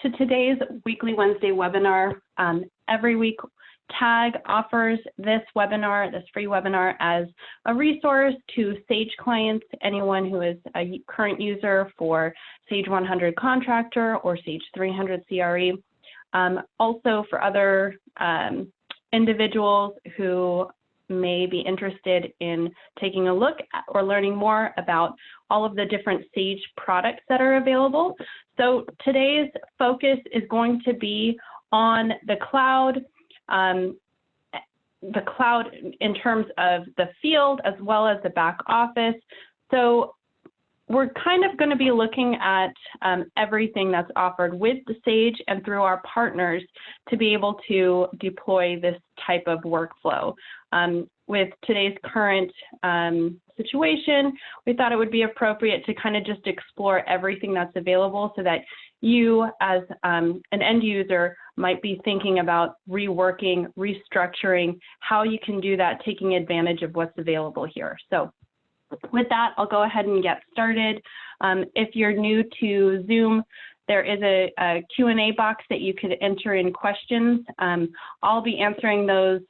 today's weekly Wednesday webinar. Every week, TAG offers this webinar, this free webinar, as a resource to Sage clients, anyone who is a current user for Sage 100 Contractor or Sage 300 CRE. Also for other individuals who may be interested in taking a look at or learning more about all of the different Sage products that are available. So today's focus is going to be on the cloud in terms of the field as well as the back office. So we're kind of going to be looking at everything that's offered with the Sage and through our partners to be able to deploy this type of workflow. With today's current situation, we thought it would be appropriate to kind of just explore everything that's available so that you as an end user might be thinking about reworking, restructuring, how you can do that, taking advantage of what's available here. So with that, I'll go ahead and get started. If you're new to Zoom, there is a Q&A box that you could enter in questions. I'll be answering those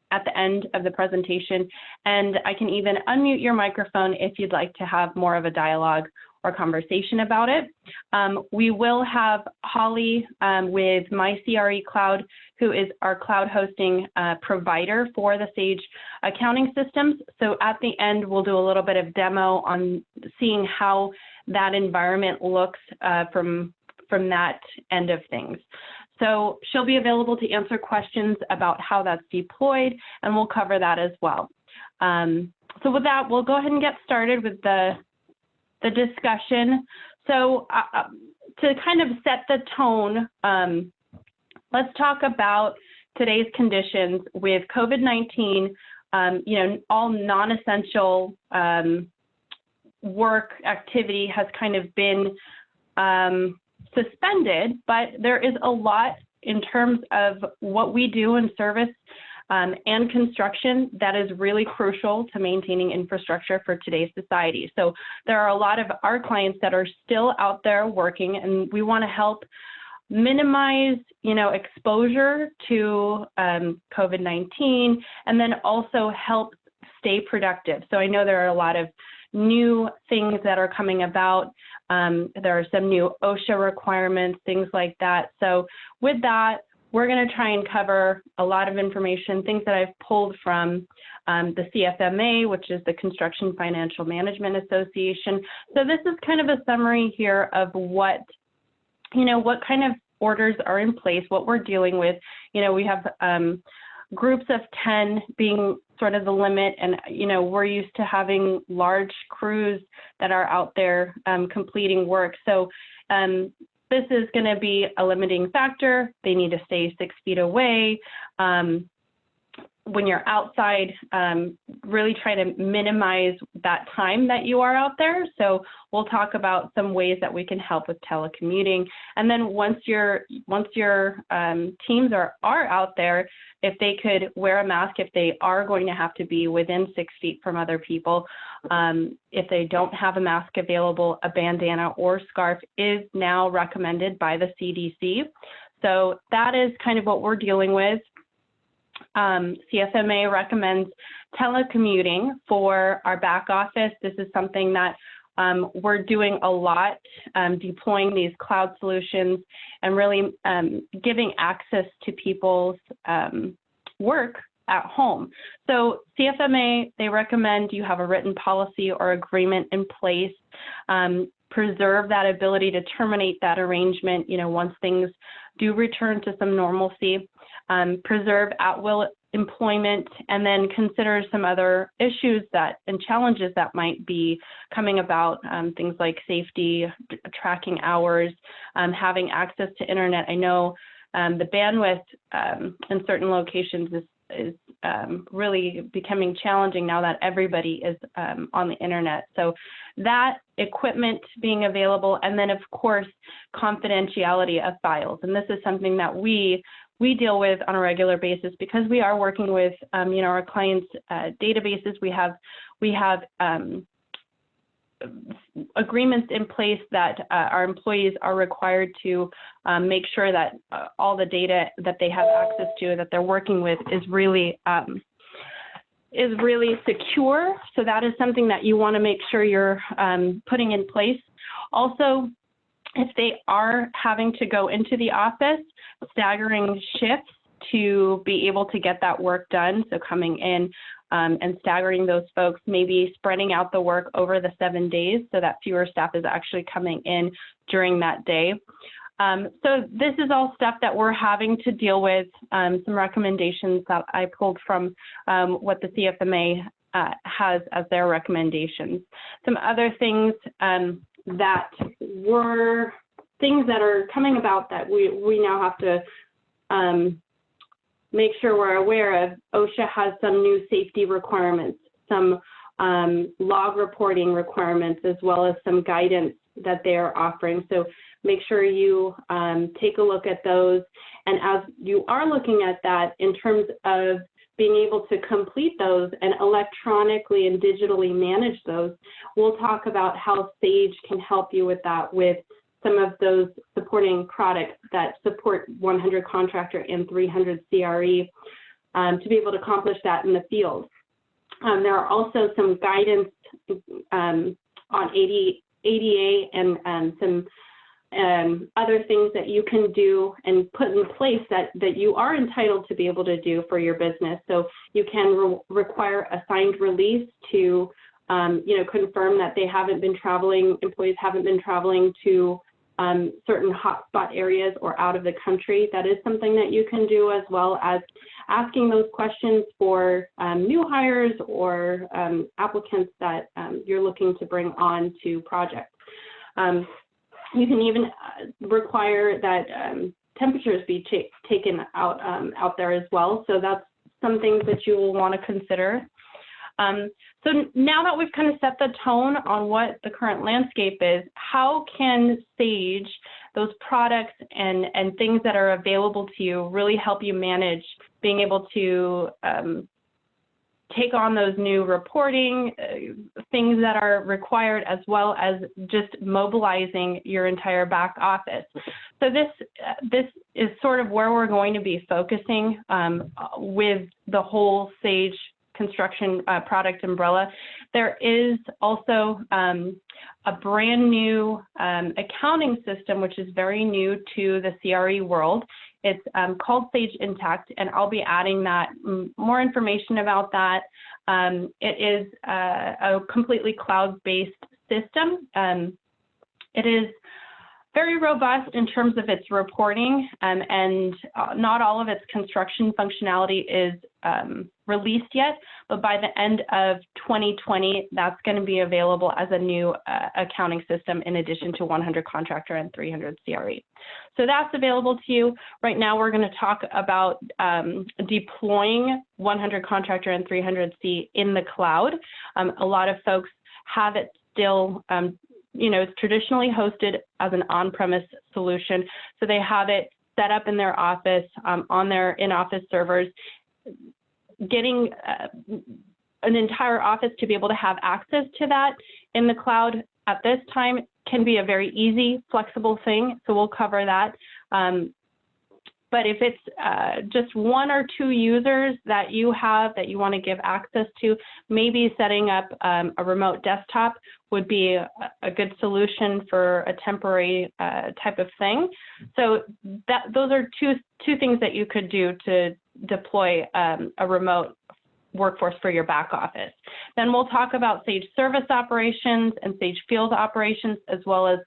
at the end of the presentation, and I can even unmute your microphone if you'd like to have more of a dialogue or conversation about it. We will have Holly with My CRE Cloud, who is our cloud hosting provider for the Sage accounting systems. So at the end, we'll do a little bit of demo on seeing how that environment looks from that end of things. So she'll be available to answer questions about how that's deployed, and we'll cover that as well. So with that, we'll go ahead and get started with the discussion. So to kind of set the tone, let's talk about today's conditions with COVID-19. All non-essential work activity has kind of been suspended, but there is a lot in terms of what we do in service and construction that is really crucial to maintaining infrastructure for today's society. So there are a lot of our clients that are still out there working, and we want to help minimize, exposure to COVID-19, and then also help stay productive. So I know there are a lot of new things that are coming about. There are some new OSHA requirements, things like that. So with that, we're going to try and cover a lot of information, things that I've pulled from the CSMA, which is the Construction Financial Management Association. So this is kind of a summary here of what kind of orders are in place, what we're dealing with. We have groups of 10 being sort of the limit, and we're used to having large crews that are out there completing work. So this is going to be a limiting factor. They need to stay 6 feet away. When you're outside, really try to minimize that time that you are out there. So we'll talk about some ways that we can help with telecommuting. And then once your teams are out there, if they could wear a mask, if they are going to have to be within 6 feet from other people, if they don't have a mask available, a bandana or scarf is now recommended by the CDC. So that is kind of what we're dealing with. CSMA recommends telecommuting for our back office. This is something that we're doing a lot, deploying these cloud solutions and really giving access to people's work at home. So CSMA, they recommend you have a written policy or agreement in place, preserve that ability to terminate that arrangement, once things do return to some normalcy, preserve at-will employment, and then consider some other issues and challenges that might be coming about, things like safety, tracking hours, having access to internet. I know the bandwidth in certain locations is really becoming challenging now that everybody is on the internet. So that equipment being available, and then of course, confidentiality of files. And this is something that we deal with on a regular basis because we are working with our clients' databases. We have agreements in place that our employees are required to make sure that all the data that they have access to, that they're working with, is really secure. So that is something that you want to make sure you're putting in place. Also, if they are having to go into the office, staggering shifts to be able to get that work done. So coming in and staggering those folks, maybe spreading out the work over the 7 days so that fewer staff is actually coming in during that day. So this is all stuff that we're having to deal with, some recommendations that I pulled from what the CSMA has as their recommendations. Some other things that were things that are coming about that we now have to make sure we're aware of. OSHA has some new safety requirements, some log reporting requirements, as well as some guidance that they are offering. So make sure you take a look at those. And as you are looking at that, in terms of being able to complete those and electronically and digitally manage those, we'll talk about how Sage can help you with that, with some of those supporting products that support 100 contractor and 300 CRE to be able to accomplish that in the field. There are also some guidance on ADA and some other things that you can do and put in place that you are entitled to be able to do for your business. So you can require a signed release to confirm that they haven't been traveling, employees haven't been traveling to certain hotspot areas or out of the country. That is something that you can do, as well as asking those questions for new hires or applicants that you're looking to bring on to projects. You can even require that temperatures be taken out there as well. So that's some things that you will want to consider. So now that we've kind of set the tone on what the current landscape is, how can Sage, those products and things that are available to you, really help you manage being able to take on those new reporting, things that are required, as well as just mobilizing your entire back office. So this is sort of where we're going to be focusing with the whole Sage construction product umbrella. There is also a brand new accounting system, which is very new to the CRE world. It's called Sage Intacct, and I'll be adding that more information about that. It is a completely cloud-based system. It is very robust in terms of its reporting, and not all of its construction functionality is released yet, but by the end of 2020, that's going to be available as a new accounting system in addition to 100 contractor and 300 CRE. So that's available to you. Right now, we're going to talk about deploying 100 contractor and 300 C in the cloud. A lot of folks have it still it's traditionally hosted as an on-premise solution. So they have it set up in their office, on their in-office servers. Getting an entire office to be able to have access to that in the cloud at this time can be a very easy, flexible thing. So we'll cover that. But if it's just one or two users that you have that you want to give access to, maybe setting up a remote desktop would be a good solution for a temporary type of thing. So those are two things that you could do to deploy a remote workforce for your back office. Then we'll talk about Sage Service Operations and Sage Field Operations, as well as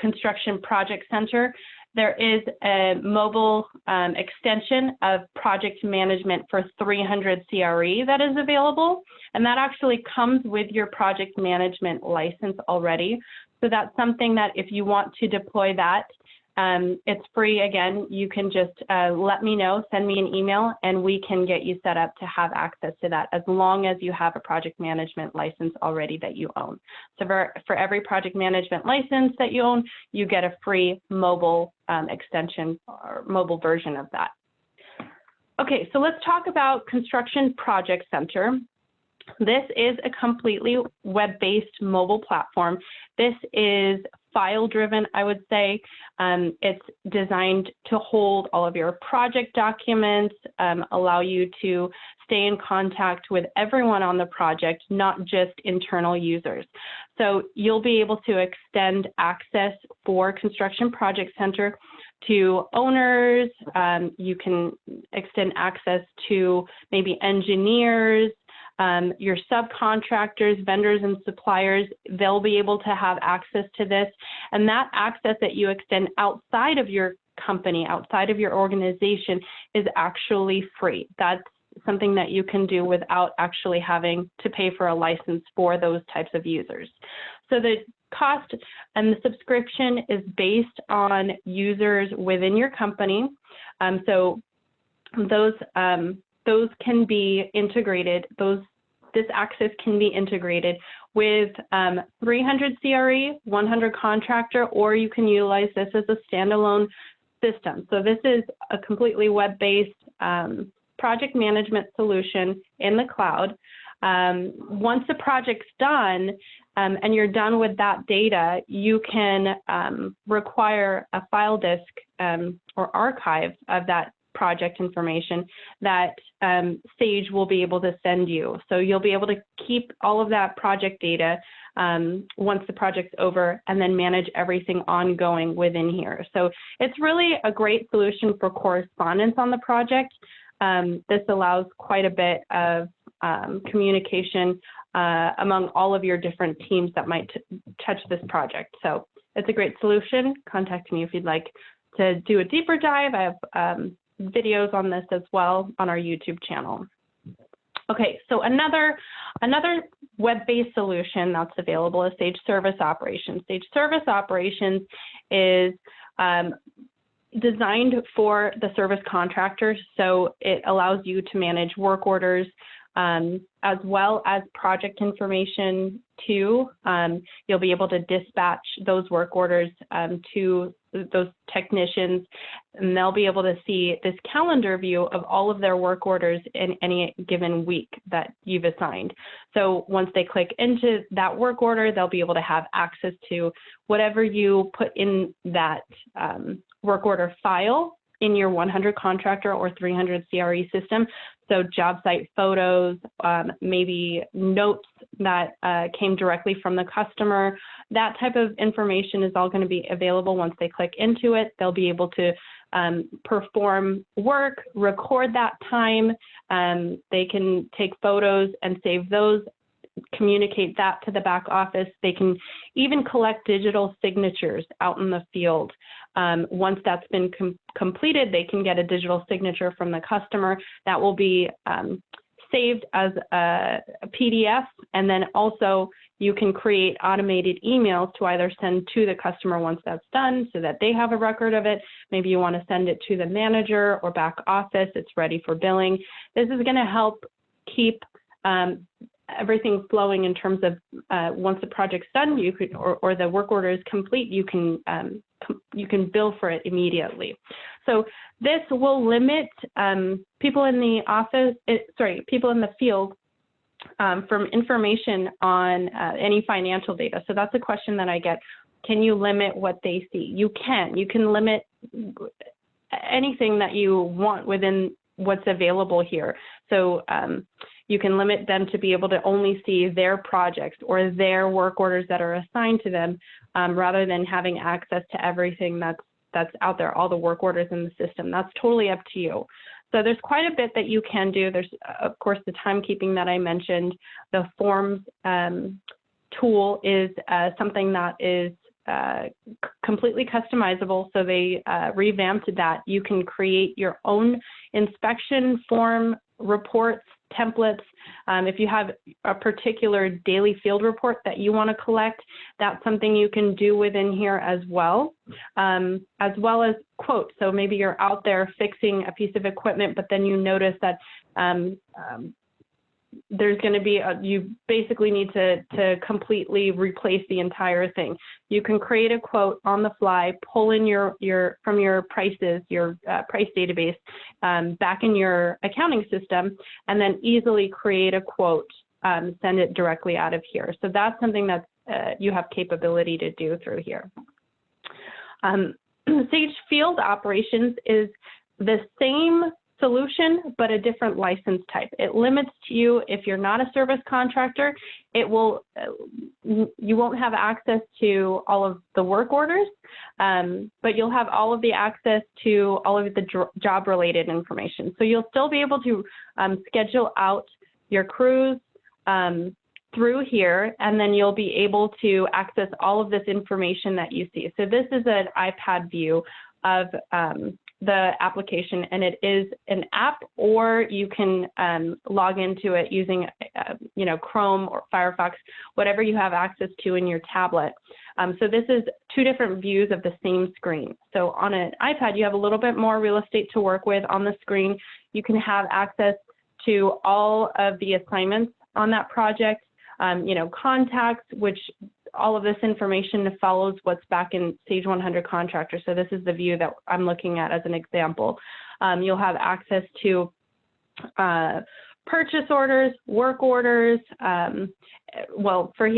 Construction Project Center. There is a mobile extension of project management for 300 CRE that is available, and that actually comes with your project management license already. So that's something that if you want to deploy that, it's free. Again, you can just let me know, send me an email, and we can get you set up to have access to that, as long as you have a project management license already that you own. So for every project management license that you own, you get a free mobile extension or mobile version of that. Okay, so let's talk about Construction Project Center. This is a completely web-based mobile platform. This is file-driven, I would say. It's designed to hold all of your project documents, allow you to stay in contact with everyone on the project, not just internal users. So you'll be able to extend access for Construction Project Center to owners. You can extend access to maybe engineers, your subcontractors, vendors, and suppliers. They'll be able to have access to this. And that access that you extend outside of your company, outside of your organization, is actually free. That's something that you can do without actually having to pay for a license for those types of users. So the cost and the subscription is based on users within your company. So those can be integrated. This access can be integrated with 300 CRE, 100 contractor, or you can utilize this as a standalone system. So this is a completely web-based project management solution in the cloud. Once the project's done and you're done with that data, you can require a file disk or archive of that project information that Sage will be able to send you. So you'll be able to keep all of that project data once the project's over, and then manage everything ongoing within here. So it's really a great solution for correspondence on the project. This allows quite a bit of communication among all of your different teams that might touch this project. So it's a great solution. Contact me if you'd like to do a deeper dive. I have videos on this as well on our YouTube channel. Okay, so another web-based solution that's available is Sage Service Operations. Sage Service Operations is designed for the service contractor, so it allows you to manage work orders as well as project information too. You'll be able to dispatch those work orders to those technicians, and they'll be able to see this calendar view of all of their work orders in any given week that you've assigned. So once they click into that work order, they'll be able to have access to whatever you put in that work order file in your 100 contractor or 300 CRE system. So job site photos, maybe notes that came directly from the customer. That type of information is all going to be available once they click into it. They'll be able to perform work, record that time. They can take photos and save those, communicate that to the back office. They can even collect digital signatures out in the field. Once that's been completed, they can get a digital signature from the customer that will be saved as a PDF, and then also you can create automated emails to either send to the customer once that's done so that they have a record of it. Maybe you want to send it to the manager or back office. It's ready for billing. This is going to help keep everything flowing in terms of once the project's done, you could, or the work order is complete, you can bill for it immediately. So this will limit people in the office, people in the field from information on any financial data. So that's a question that I get. Can you limit what they see? You can. You can limit anything that you want within what's available here. So you can limit them to be able to only see their projects or their work orders that are assigned to them, rather than having access to everything that's out there, all the work orders in the system. That's totally up to you. So there's quite a bit that you can do. There's, of course, the timekeeping that I mentioned. The forms tool is something that is completely customizable. So they revamped that. You can create your own inspection form reports, templates. If you have a particular daily field report that you want to collect, that's something you can do within here as well as quotes. So maybe you're out there fixing a piece of equipment, but then you notice that there's going to be you basically need to completely replace the entire thing. You can create a quote on the fly, pull in from your prices, your price database back in your accounting system, and then easily create a quote send it directly out of here. So that's something that you have capability to do through here. Sage Field Operations is the same solution, but a different license type. It limits you, if you're not a service contractor, it will, you won't have access to all of the work orders, but you'll have all of the access to all of the job-related information. So you'll still be able to schedule out your crews through here, and then you'll be able to access all of this information that you see. So this is an iPad view of the application, and it is an app, or you can log into it using Chrome or Firefox, whatever you have access to in your tablet. So this is two different views of the same screen. So on an iPad, you have a little bit more real estate to work with on the screen. You can have access to all of the assignments on that project, contacts, which all of this information follows what's back in Sage 100 Contractor. So this is the view that I'm looking at as an example. You'll have access to purchase orders, work orders. Well, for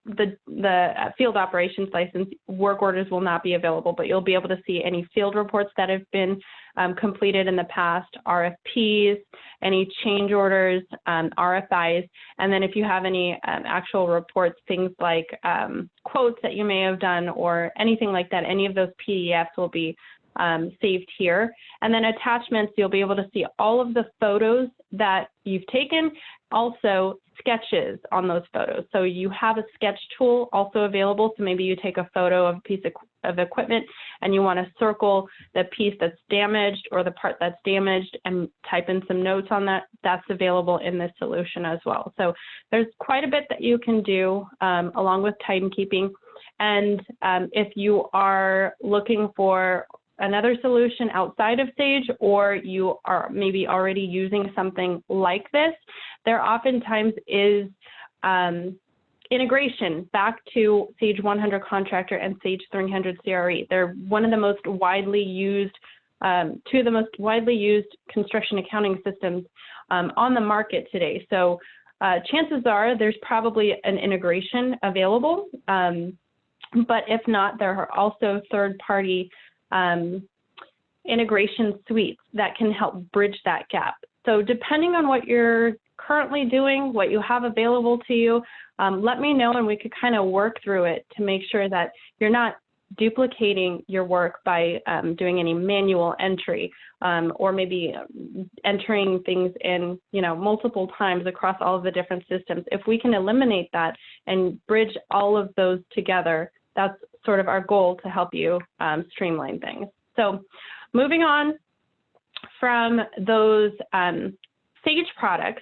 the field operations license, work orders will not be available, but you'll be able to see any field reports that have been completed in the past, RFPs, any change orders, RFIs, and then if you have any actual reports, things like quotes that you may have done or anything like that, any of those PDFs will be saved here. And then attachments, you'll be able to see all of the photos that you've taken, also sketches on those photos. So you have a sketch tool also available. So maybe you take a photo of a piece of equipment and you want to circle the piece that's damaged or the part that's damaged and type in some notes on that. That's available in this solution as well. So there's quite a bit that you can do along with timekeeping. And if you are looking for another solution outside of Sage, or you are maybe already using something like this, there oftentimes is integration back to Sage 100 Contractor and Sage 300 CRE. They're one of the most widely used, two of the most widely used construction accounting systems on the market today. So chances are there's probably an integration available, but if not, there are also third-party integration suites that can help bridge that gap. So depending on what you're currently doing, what you have available to you, let me know and we could kind of work through it to make sure that you're not duplicating your work by doing any manual entry or maybe entering things in multiple times across all of the different systems. If we can eliminate that and bridge all of those together, that's sort of our goal to help you streamline things. So moving on from those Sage products,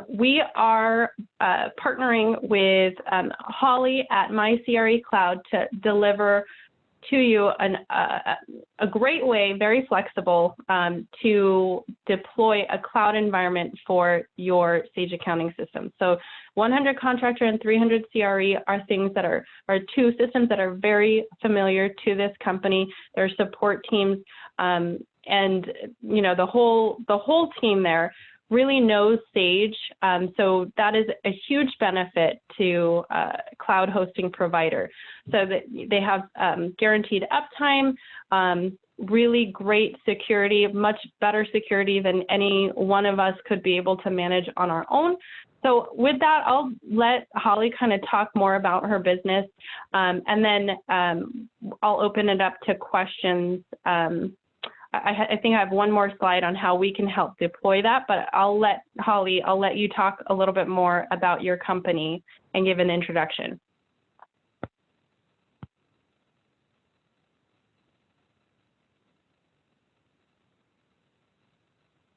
we are partnering with Holly at My CRE Cloud to deliver to you a great way, very flexible, to deploy a cloud environment for your Sage accounting system. So 100 Contractor and 300 CRE are things that are two systems that are very familiar to this company. Their support teams and the whole team there really knows Sage. So that is a huge benefit to a cloud hosting provider. So that they have guaranteed uptime, really great security, much better security than any one of us could be able to manage on our own. So with that, I'll let Holly kind of talk more about her business, and then I'll open it up to questions. I think I have one more slide on how we can help deploy that, but Holly, I'll let you talk a little bit more about your company and give an introduction.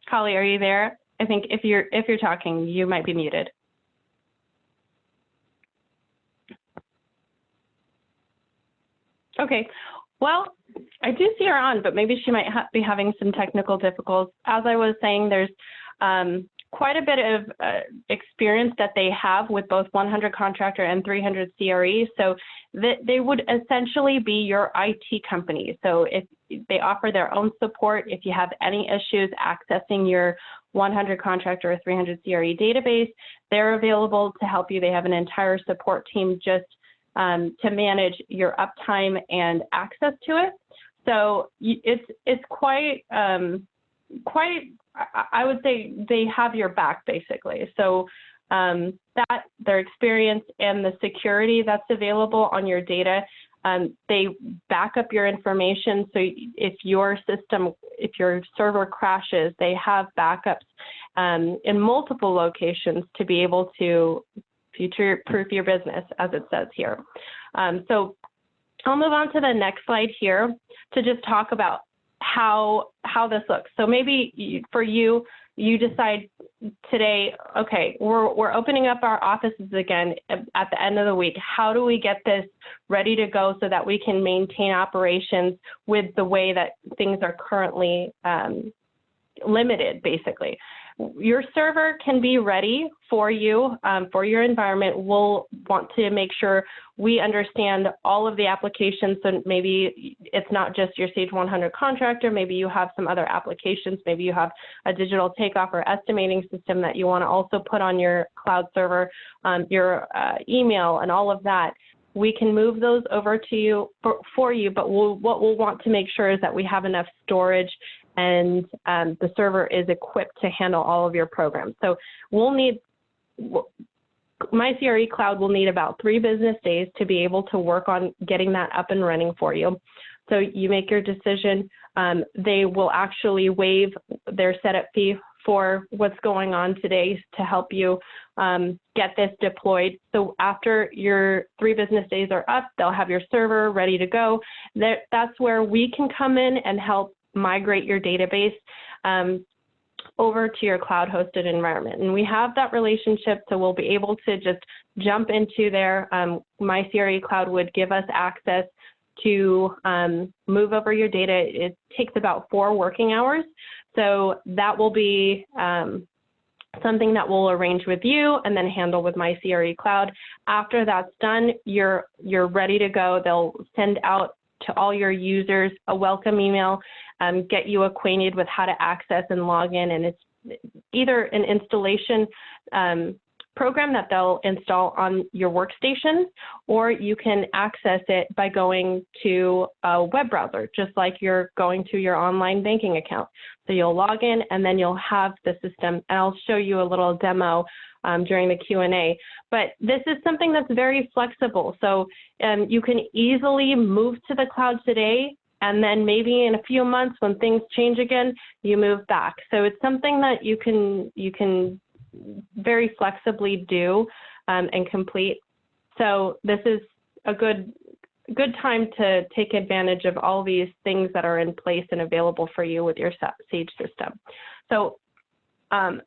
Holly, are you there? I think if you're talking, you might be muted. Okay, well, I do see her on, but maybe she might be having some technical difficulties. As I was saying, there's quite a bit of experience that they have with both 100 Contractor and 300 CRE. So they would essentially be your IT company. So if they offer their own support, if you have any issues accessing your 100 contractor or 300 CRE database. They're available to help you. They have an entire support team just to manage your uptime and access to it. So it's quite, I would say they have your back basically. So that their experience and the security that's available on your data, they back up your information. So if your server crashes, they have backups in multiple locations to be able to future-proof your business, as it says here. So I'll move on to the next slide here to just talk about how this looks. So maybe for you, you decide today, okay, we're opening up our offices again at the end of the week. How do we get this ready to go so that we can maintain operations with the way that things are currently limited, basically? Your server can be ready for you, for your environment. We'll want to make sure we understand all of the applications. So maybe it's not just your Sage 100 contractor. Maybe you have some other applications. Maybe you have a digital takeoff or estimating system that you want to also put on your cloud server, your email and all of that. We can move those over to you for you, but what we'll want to make sure is that we have enough storage and the server is equipped to handle all of your programs. So we'll need, my CRE Cloud will need about 3 business days to be able to work on getting that up and running for you. So you make your decision. They will actually waive their setup fee for what's going on today to help you get this deployed. So after your 3 business days are up, they'll have your server ready to go. That's where we can come in and help migrate your database over to your cloud hosted environment. And we have that relationship, so we'll be able to just jump into there. My CRE Cloud would give us access to move over your data. It takes about 4 working hours. So that will be something that we'll arrange with you and then handle with my CRE Cloud. After that's done, you're ready to go. They'll send out to all your users a welcome email, get you acquainted with how to access and log in. And it's either an installation program that they'll install on your workstation, or you can access it by going to a web browser, just like you're going to your online banking account. So you'll log in and then you'll have the system, and I'll show you a little demo during the Q&A. But this is something that's very flexible. So you can easily move to the cloud today, and then maybe in a few months when things change again, you move back. So it's something that you can very flexibly do and complete. So this is a good time to take advantage of all these things that are in place and available for you with your Sage system. So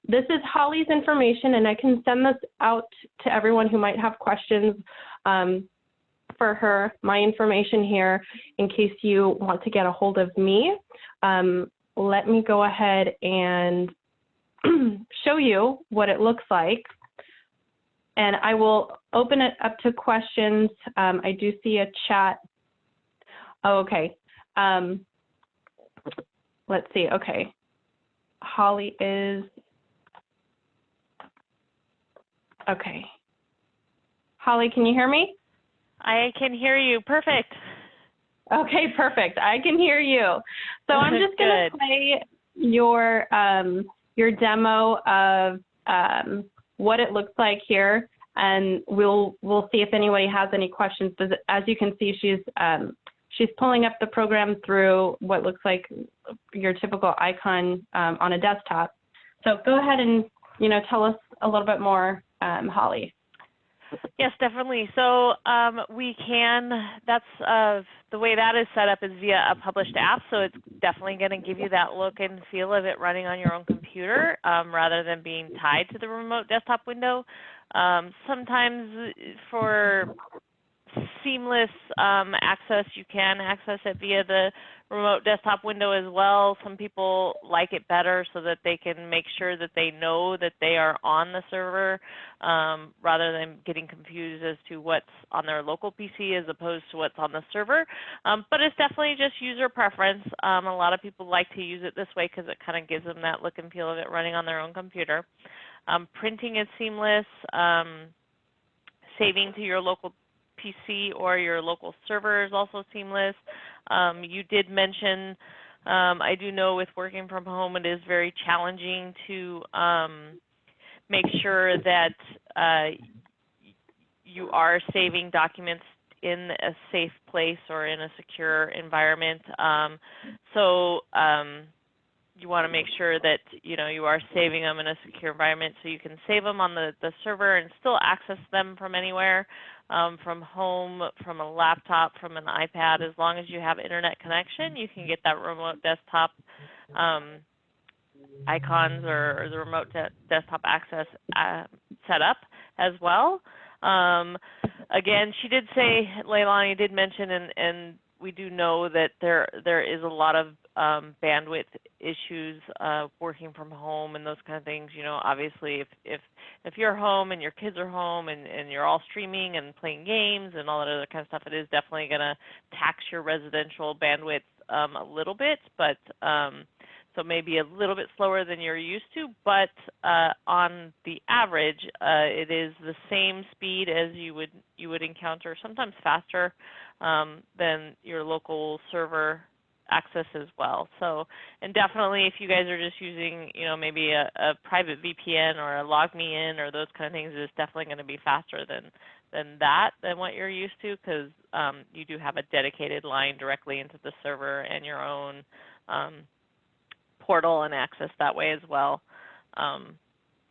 this is Holly's information, and I can send this out to everyone who might have questions for her, my information here, in case you want to get a hold of me. Let me go ahead and show you what it looks like. And I will open it up to questions. I do see a chat. Oh, okay. Let's see. Okay. Holly is. Okay. Holly, can you hear me? I can hear you. Perfect. Okay, perfect. I can hear you. So I'm just going to play your demo of what it looks like here, and we'll see if anybody has any questions. But as you can see, she's pulling up the program through what looks like your typical icon on a desktop. So go ahead and tell us a little bit more, Holly. Yes, definitely. So we can, that's the way that is set up is via a published app. So it's definitely going to give you that look and feel of it running on your own computer rather than being tied to the remote desktop window. Sometimes for seamless access. You can access it via the remote desktop window as well. Some people like it better so that they can make sure that they know that they are on the server rather than getting confused as to what's on their local PC as opposed to what's on the server. But it's definitely just user preference. A lot of people like to use it this way because it kind of gives them that look and feel of it running on their own computer. Printing is seamless. Saving to your local PC or your local server is also seamless. You did mention, I do know with working from home it is very challenging to make sure that you are saving documents in a safe place or in a secure environment. You want to make sure that you are saving them in a secure environment so you can save them on the server and still access them from anywhere, from home, from a laptop, from an iPad. As long as you have internet connection, you can get that remote desktop icons or the remote desktop access set up as well. Again, she did say, Leilani did mention, and we do know that there is a lot of bandwidth issues working from home and those kind of things. Obviously, if you're home and your kids are home and you're all streaming and playing games and all that other kind of stuff, it is definitely going to tax your residential bandwidth a little bit, but so maybe a little bit slower than you're used to, but on the average, it is the same speed as you would encounter, sometimes faster than your local server access as well. So, and definitely if you guys are just using, maybe a private VPN or a log me in or those kind of things, it's definitely going to be faster than what you're used to, because you do have a dedicated line directly into the server and your own portal and access that way as well.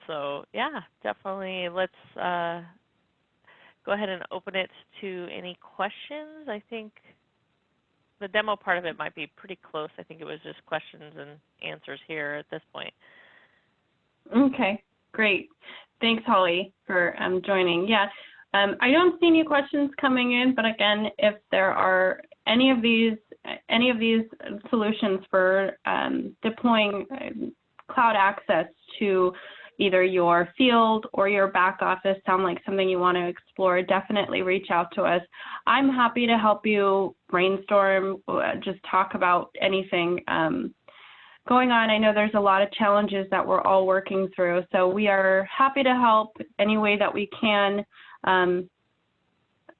So yeah, definitely let's go ahead and open it to any questions. I think the demo part of it might be pretty close. I think it was just questions and answers here at this point. Okay, great. Thanks, Holly, for joining. Yeah, I don't see any questions coming in, but again, if there are any of these solutions for deploying cloud access to either your field or your back office sound like something you want to explore, definitely reach out to us. I'm happy to help you brainstorm, just talk about anything going on. I know there's a lot of challenges that we're all working through, so we are happy to help any way that we can.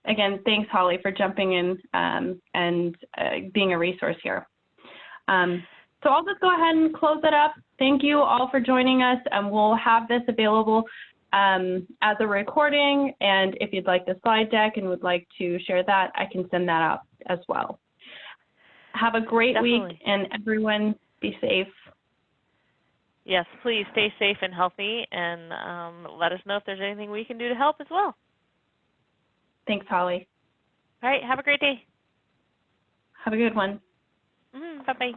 Again, thanks, Holly, for jumping in and being a resource here. So I'll just go ahead and close it up. Thank you all for joining us, and we'll have this available as a recording. And if you'd like the slide deck and would like to share that, I can send that out as well. Have a great week, and everyone be safe. Yes, please stay safe and healthy, and let us know if there's anything we can do to help as well. Thanks, Holly. All right, have a great day. Have a good one. Bye-bye.